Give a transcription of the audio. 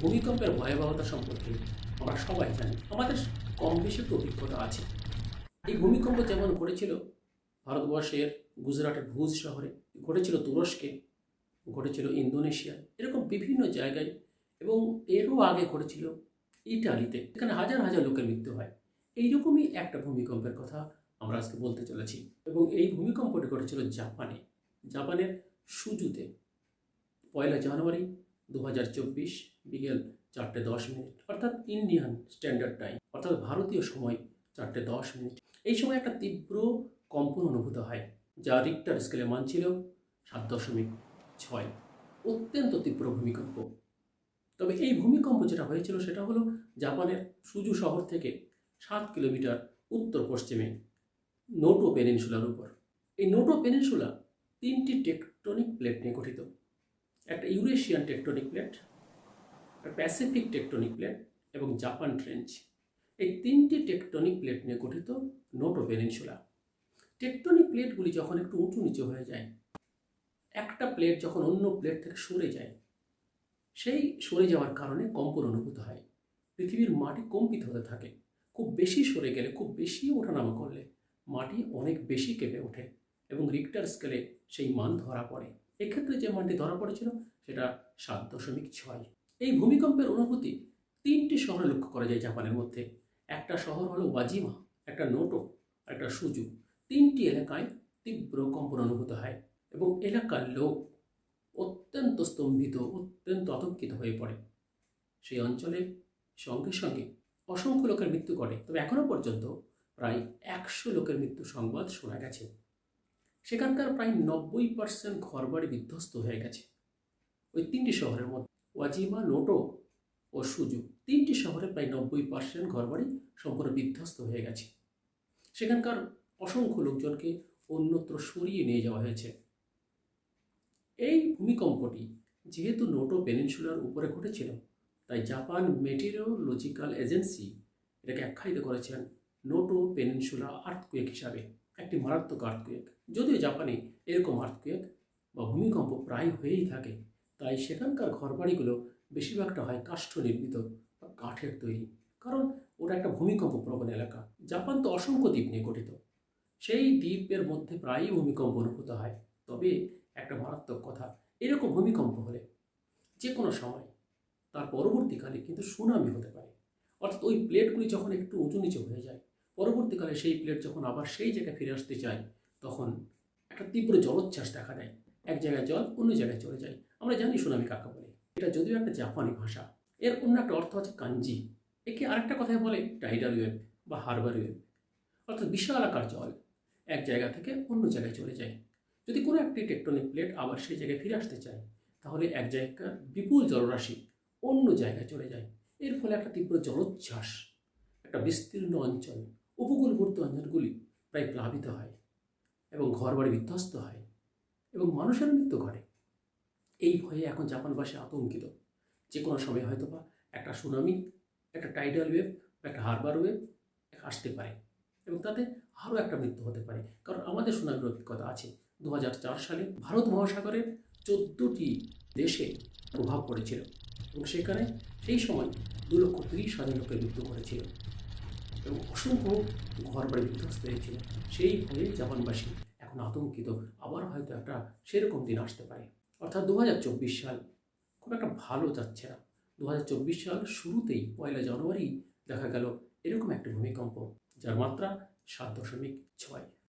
ভূমিকম্পের ভয়াবহতা সম্পর্কে আমরা সবাই জানি, আমাদের কম বেশি একটু অভিজ্ঞতা আছে। এই ভূমিকম্প যেমন ঘটেছিল ভারতবর্ষের গুজরাটের ভুজ শহরে, ঘটেছিল তুরস্কে, ঘটেছিল ইন্দোনেশিয়ায়, এরকম বিভিন্ন জায়গায়, এবং এরও আগে ঘটেছিল ইটালিতে, এখানে হাজার হাজার লোকের মৃত্যু হয়। এইরকমই একটা ভূমিকম্পের কথা আমরা আজকে বলতে চলেছি। এবং এই ভূমিকম্পটি ঘটেছিল জাপানের সুজুতে 1 জানুয়ারি 2024 বিকেল 4:10, অর্থাৎ ইন্ডিয়ান স্ট্যান্ডার্ড টাইম, অর্থাৎ ভারতীয় সময় 4:10। এই সময় একটা তীব্র কম্পন অনুভূত হয়, যা রিক্টার স্কেলে মান ছিল 7.6। অত্যন্ত তীব্র ভূমিকম্প। তবে এই ভূমিকম্প যেটা হয়েছিল সেটা হলো জাপানের সুজু শহর থেকে 7 কিলোমিটার উত্তর পশ্চিমে নোটো পেনিনসুলার উপর। এই নোটো পেনিনসুলা 3টি টেকটনিক প্লেট নিয়ে গঠিত। একটা ইউরেশিয়ান টেকটনিক প্লেট, একটা প্যাসিফিক টেকটনিক প্লেট এবং জাপান ট্রেঞ্চ। এই 3টি টেকটনিক প্লেট নিয়ে গঠিত নোটো পেনিনসুলা। টেকটনিক প্লেটগুলি যখন একটু উঁচু নিচু হয়ে যায়, একটা প্লেট যখন অন্য প্লেট থেকে সরে যায়, সেই সরে যাওয়ার কারণে কম্পন অনুভূত হয়। পৃথিবীর মাটি কম্পিত হতে থাকে। খুব বেশি সরে গেলে, খুব বেশি ওঠানামা করলে মাটি অনেক বেশি কেঁপে ওঠে এবং রিক্টার স্কেলে সেই মান ধরা পড়ে। এক্ষেত্রে যে মানটি ধরা পড়েছিল সেটা 7.6। এই ভূমিকম্পের অনুভূতি 3টি শহরে লক্ষ্য করা যায় জাপানের মধ্যে। একটা শহর হলো ওয়াজিমা, একটা নোটো, একটা সুজু। 3টি এলাকায় তীব্র কম্পন অনুভূত হয় এবং এলাকার লোক অত্যন্ত স্তম্ভিত, অত্যন্ত আতঙ্কিত হয়ে পড়ে। সেই অঞ্চলে সঙ্গে সঙ্গে অসংখ্য লোকের মৃত্যু ঘটে। তবে এখনও পর্যন্ত প্রায় 100 লোকের মৃত্যু সংবাদ শোনা গেছে। সেখানকার প্রায় 90% ঘরবাড়ি বিধ্বস্ত হয়ে গেছে। ওই 3টি শহরের মধ্যে ওয়াজিমা, নোটো ও সুজু, 3টি শহরে প্রায় 90% ঘরবাড়ি সম্পূর্ণ বিধ্বস্ত হয়ে গেছে। সেখানকার অসংখ্য লোকজনকে অন্যত্র সরিয়ে নিয়ে যাওয়া হয়েছে। এই ভূমিকম্পটি যেহেতু নোটো পেনিনসুলার উপরে ঘটেছিল, তাই জাপান মেটিওরোলজিক্যাল এজেন্সি এটাকে আখ্যায়িত করেছেন নোটো পেনিনসুলা আর্থকুয়েক হিসাবে, একটি মারাত্মক আর্থকুয়েক। যদিও জাপানে এরকম আর্থকুয়েক বা ভূমিকম্প প্রায় হয়েই থাকে, তাই সেখানকার ঘরবাড়িগুলো বেশিরভাগটা হয় কাষ্ঠ নির্মিত বা কাঠের তৈরি, কারণ ওটা একটা ভূমিকম্প প্রবণ এলাকা। জাপান তো অসংখ্য দ্বীপ নিয়ে গঠিত, সেই দ্বীপের মধ্যে প্রায়ই ভূমিকম্প অনুভূত হয়। তবে একটা মারাত্মক কথা, এরকম ভূমিকম্প হলে যে কোনো সময় তার পরবর্তীকালে কিন্তু সুনামি হতে পারে। অর্থাৎ ওই প্লেটগুলি যখন একটু উঁচু নিচু হয়ে যায়, পরবর্তীকালে সেই প্লেট যখন আবার সেই জায়গায় ফিরে আসতে চায়, তখন একটা তীব্র জলোচ্ছ্বাস দেখা দেয়। এক জায়গায় জল অন্য জায়গায় চলে যায়। আমরা জানি সুনামি কাকে বলে। এটা যদিও একটা জাপানি ভাষা, এর অন্য একটা অর্থ আছে কাঞ্জি। একে আরেকটা কথায় বলে টাইডাল ওয়েভ বা হারবার ওয়েভ, অর্থাৎ বিশাল আকার জল এক জায়গা থেকে অন্য জায়গায় চলে যায়। যদি কোনো একটি টেকটনিক প্লেট আবার সেই জায়গায় ফিরে আসতে চায়, তাহলে এক জায়গার বিপুল জলরাশি অন্য জায়গায় চলে যায়। এর ফলে একটা তীব্র জলোচ্ছ্বাস, একটা বিস্তীর্ণ অঞ্চল, উপকূলবর্তী অঞ্চলগুলি প্রায় প্লাবিত হয় এবং ঘরবাড়ি বিধ্বস্ত হয় এবং মানুষের মৃত্যু ঘটে। এই ভয়ে এখন জাপানবাসী আতঙ্কিত। যে কোনো সময় হয়তো বা একটা সুনামি, একটা টাইডাল ওয়েভ বা একটা হারবার ওয়েভ আসতে পারে এবং তাতে আরও একটা মৃত্যু হতে পারে। কারণ আমাদের সুনামির অভিজ্ঞতা আছে। 2004 সালে ভারত মহাসাগরের 14টি দেশে প্রভাব পড়েছিল এবং সেখানে সেই সময় 2,30,000 লোকের মৃত্যু ঘটেছিল এবং অসংখ্য ঘরবাড়ি বিধ্বস্ত হয়েছিল। সেই ভয়ে জাপানবাসী এখন আতঙ্কিত, আবার হয়তো একটা সেরকম দিন আসতে পারে। অর্থাৎ 2024 সাল খুব একটা ভালো যাচ্ছে না। 2024 সাল শুরুতেই 1 জানুয়ারি দেখা গেল এরকম একটা ভূমিকম্প, যার মাত্রা 7.6।